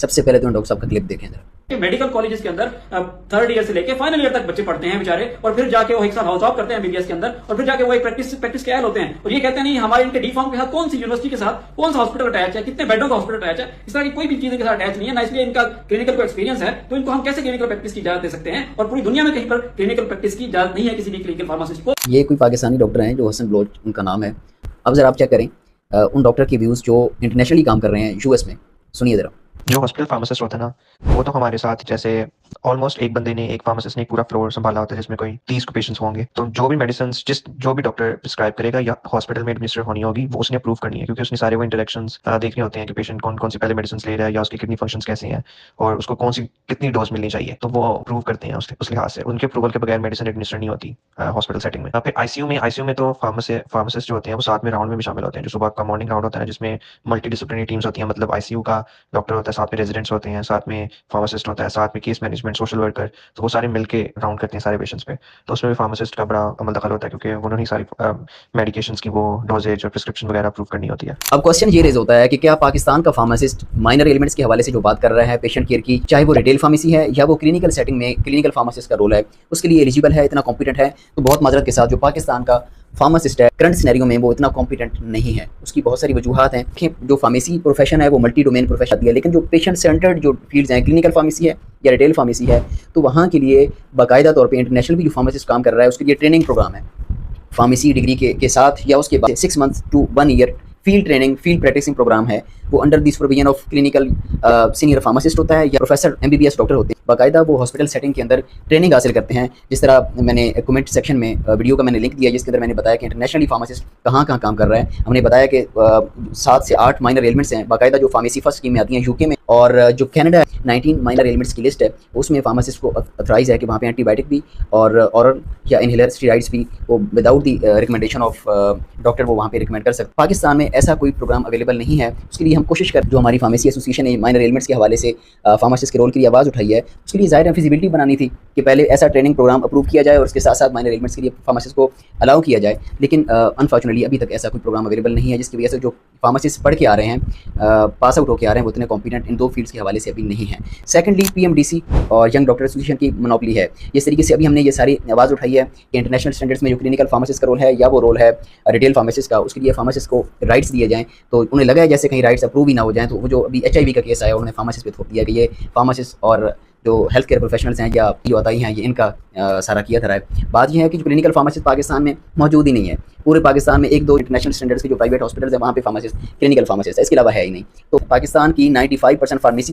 सबसे पहले तो डॉक्टर साहब का क्लिप देखें जरा। मेडिकल कॉलेजेस के अंदर थर्ड ईयर से लेके फाइनल ईयर तक बच्चे पढ़ते हैं बेचारे, और फिर जाके वो एक साल हाउस ऑफ करते हैं एमबीबीएस के अंदर, और फिर जाके वो एक प्रैक्टिस के आयल होते हैं और ये कहते हैं नहीं हमारे इनके डी फार्म के साथ कौन सी यूनिवर्सिटी के साथ कौन सा हॉस्पिटल अटैच है, कितने बेडों का हॉस्पिटल अटैच है, इस तरह की कोई भी चीज इनके साथ अटैच नहीं है ना, इसलिए इनका क्लिनिकल को एक्सपीरियंस है, तो इनको हम कैसे क्लिनिकल प्रैक्टिस की इजाजत दे सकते हैं। और पूरी दुनिया में कहीं पर क्लिनिकल प्रैक्टिस की इजाजत नहीं है किसी भी क्लिनिकल फार्मासिस्ट को। ये कोई पाकिस्तानी डॉक्टर हैं जो हसन बलोच उनका नाम है। अब जरा आप चेक करें उन डॉक्टर के व्यूज़ जो इंटरनेशनली काम कर रहे हैं यूएस में, सुनिए जरा। जो हॉस्पिटल फार्मासिस्ट होता है ना, वो तो हमारे साथ जैसे ऑलमोस्ट एक बंदे ने, एक फार्मासिस्ट ने पूरा फ्लोर संभाला होता है जिसमें कोई 30 पेशेंट्स होंगे। तो जो भी मेडिसिन जो भी डॉक्टर प्रिस्क्राइब करेगा या हॉस्पिटल में एडमिनिस्टर होनी होगी, वो उसने अप्रूव करनी है, क्योंकि उसने सारे वो इंटरेक्शंस देखने होते हैं कि पेशेंट कौन कौन सी पहले मेडिसिन ले रहा है या उसकी किडनी फंक्शंस कैसे हैं और उसको कौन सी कितनी डोज मिलनी चाहिए, तो वो अप्रूव करते हैं उस लिहाज से। उनके अप्रूवल के बगैर मेडिसिन एडमिनिस्टर नहीं होती हॉस्पिटल सेटिंग में। फिर आईसीयू में तो फार्मासिस्ट जो होते हैं वो साथ में राउंड में भी शामिल होते हैं। जो सुबह का मॉर्निंग राउंड होता है जिसमें मल्टी डिसिप्लिनरी टीम्स होती हैं, मतलब आईसीयू का डॉक्टर होता है, साथ में रेजिडेंट्स होते हैं, साथ में फार्मासिस्ट होता है, साथ में केस मैनेजमेंट, सोशल वर्कर, तो वो सारे मिलके राउंड करते हैं सारे पेशेंट्स पे। तो उसमें भी फार्मासिस्ट का बड़ा अमल दखल होता है, क्योंकि उन्होंने ही सारी मेडिकेशंस की वो डोजेज और प्रिस्क्रिप्शन वगैरह अप्रूव करनी होती है। अब क्वेश्चन ये रेज होता है कि क्या पाकिस्तान का फार्मासिस्ट माइनर एलिमेंट्स के हवाले से जो बात कर रहा है पेशेंट केयर की, चाहे वो रिटेल फार्मेसी है या वो क्लिनिकल सेटिंग में क्लिनिकल फार्मासिस्ट का रोल है, उसके लिए एलिजिबल है, इतना कॉम्पिटेंट है? तो बहुत माजरत के साथ जो पाकिस्तान का फार्मासिस्ट है करंट सिनेरियो में वो इतना कॉम्पिटेंट नहीं है। उसकी बहुत सारी वजूहात हैं कि जो फार्मेसी प्रोफेशन है वो मल्टी डोमेन प्रोफेशन है, लेकिन जो पेशेंट सेंटर्ड जो फील्ड्स हैं, क्लिनिकल फार्मेसी है या रिटेल फार्मेसी है, तो वहाँ के लिए बाकायदा तौर पे इंटरनेशनल भी जो फार्मासिस्ट काम कर रहा है उसके लिए ट्रेनिंग प्रोग्राम है। फार्मेसी डिग्री के साथ या उसके बाद 6 months to 1 year field training, field practising programme है। वो under the supervision of clinical senior pharmacist होता है या प्रोफेसर एमबीबीएस डॉक्टर होते हैं। बाकायदा वो हॉस्पिटल सेटिंग के अंदर ट्रेनिंग हासिल करते हैं। जिस तरह मैंने कमेंट सेक्शन में वीडियो का मैंने लिंक दिया जिसके अंदर मैंने बताया कि इंटरनेशनली फार्मासिस्ट कहाँ कहाँ काम कर रहा है। हमने बताया कि 7 से 8 माइनर एलिमेंट्स हैं बाकायदा जो फार्मेसी फर्स्ट स्कीम में आती हैं यूके में, और जो कनाडा 19 माइनर एलिमेंट्स की लिस्ट है उसमें फार्मासिस्ट को अथराइज है कि वहाँ पे एंटीबायोटिक भी और ऑरल या इनहेलर स्टेरॉइड्स भी वो without the recommendation of doctor वो वहाँ पे रिकमेंड कर सकते। पाकिस्तान में ऐसा कोई प्रोग्राम अवेलेबल नहीं है। उसके लिए हम कोशिश कर, जो हमारी फार्मेसी एसोसिएशन ने माइनर एलिमेंट्स के हवाले से फार्मासिस्ट के रोल के लिए आवाज़ उठाई है, उसके लिए ज़ाहिर फिजिबिलिटी बनानी थी कि पहले ऐसा ट्रेनिंग प्रोग्राम अप्रूव किया जाए और उसके साथ साथ माइनर एलिमेंट्स के लिए फार्मासिस्ट को अलाउ किया जाए। लेकिन अनफॉर्चुनेटली अभी तक ऐसा कोई प्रोग्राम अवेलेबल नहीं है, जिसकी वजह से जो फार्मासिस्ट पढ़ के आ रहे हैं, पास आउट होकर आ रहे हैं, वो इतने कॉम्पिटेंट इन 2 फील्ड्स के हवाले से अभी नहीं है। सेकेंडली पीएमडीसी और यंग डॉक्टर एसोसिएशन की मोनोपोली है। इस तरीके से अभी हमने ये सारी आवाज़ उठाई है कि इंटरनेशनल स्टैंडर्ड्स में जो क्लिनिकल फार्मासिस्ट का रोल है या वो रोल है रिटेल फार्मासिस्ट का, उसके लिए फार्मासिस्ट को राइट्स दिए जाएँ। तो उन्हें लगा है जैसे कहीं राइट्स अप्रूव ही ना हो जाए, तो वो जो अभी HIV का केस आया उन्होंने फार्मासिस्ट पे थोप दिया कि ये फार्मासिस्ट और जो हेल्थ केयर प्रोफेशनल्स हैं या जो अताई हैं ये इनका सारा किया धरा है। बात यह है कि जो क्लिनिकल फार्मासिस्ट पाकिस्तान में मौजूद ही नहीं है। पूरे पाकिस्तान में 1-2 इंटरनेशनल स्टैंडर्ड्स के जो प्राइवेट हॉस्पिटल्स हैं वहाँ पे फार्मासिस्ट क्लिनिकल फार्मासिस्ट है, इसके अलावा है ही नहीं। तो पाकिस्तान की 95% फार्मेसी